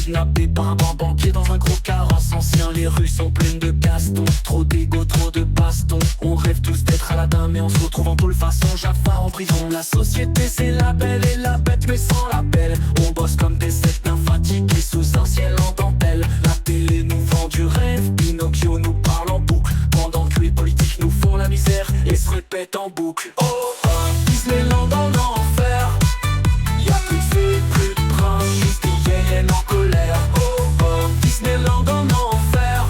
Kidnappé par un banquier dans un gros carrosse ancien. Les rues sont pleines de castons, trop d'égo, trop de baston. On rêve tous d'être Aladdin, mais on se retrouve en tôle façon Jafar en prison. La société c'est la belle et la bête, mais sans la belle. On bosse comme des sectes fatigués sous un ciel en dentelle. La télé nous vend du rêve, Pinocchio nous parle en boucle, pendant que les politiques nous font la misère et se répètent en boucle. Oh oh, Disneyland en enfer. Y'a plus de fées, plus de princes, juste des hyènes en colère. Oh oh, Disneyland en enfer.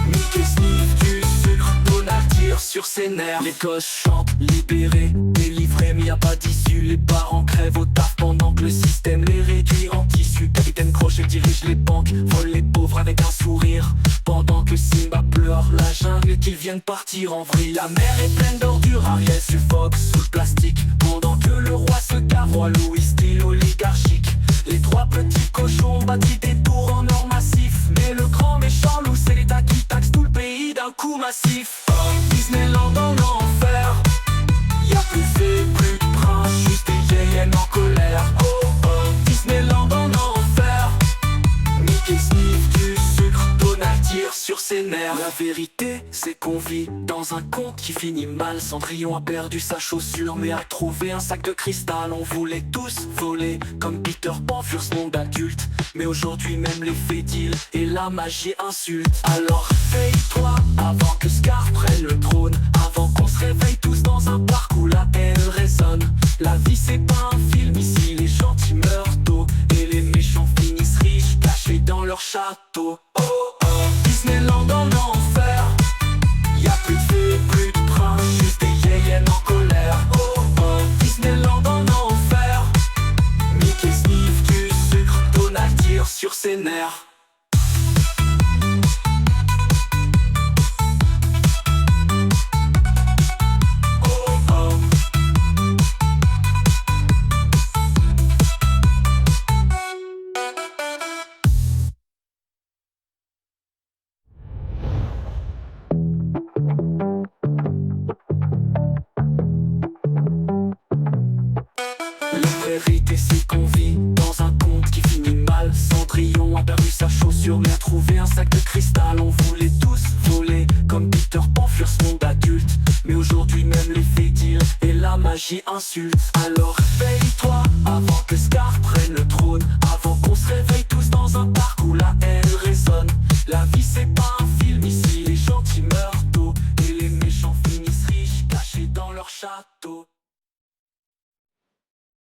Mickey sniffe du sucre, Donald tire sur ses nerfs. Les gosses chantent, libérés, délivrés, mais y'a pas d'issue. Les parents crèvent au taf pendant que le système les réduit en tissu. Capitaine Crochet dirige les banques, vole les pauvres avec un sourire, pendant que Simba pleure la jungle qu'ils viennent partir en vrille. La mer est pleine d'ordures, Ariel suffoque sous le plastique, pendant que le roi se gave, roi Louis style oligarchique. Les trois petits cochons bâtis des tours en or massif, mais le grand méchant loup c'est l'État qui taxe tout le pays d'un coup massif. Oh, Disneyland en enfer. Y'a plus de fées, plus de princes, juste des hyènes en colère. Oh oh, Disneyland en enfer. Mickey sniffe du sucre, Donald tire sur ses nerfs. La vérité c'est qu'on vit dans un conte qui finit mal. Cendrillon a perdu sa chaussure mais a trouvé un sac de cristal. On voulait tous voler comme Peter Pan furent ce monde adulte, mais aujourd'hui même les faits deal et la magie insulte. Alors réveille-toi avant que Scar prenne le trône, avant qu'on se réveille tous dans un parc où la haine résonne. La vie c'est pas un film, ici les gentils meurent tôt et les méchants finissent riches cachés dans leur château. Oh oh, Disneyland en enfer. Y'a plus de fées, plus de princes, juste des hyènes en colère. Oh oh, Disneyland en enfer. Mickey sniffe du sucre, Donald tire sur ses nerfs. La vérité c'est qu'on vit dans un conte qui finit mal. Cendrillon a perdu sa chaussure mais a trouvé un sac de cristal. On voulait tous voler comme Peter Pan furent ce monde adulte, mais aujourd'hui même les faits deal et la magie insulte. Alors réveille-toi avant que Scar prenne le trône, avant qu'on se réveille tous dans un parc où la haine résonne. La vie c'est pas un film, ici les gentils meurent tôt et les méchants finissent riches cachés dans leur château.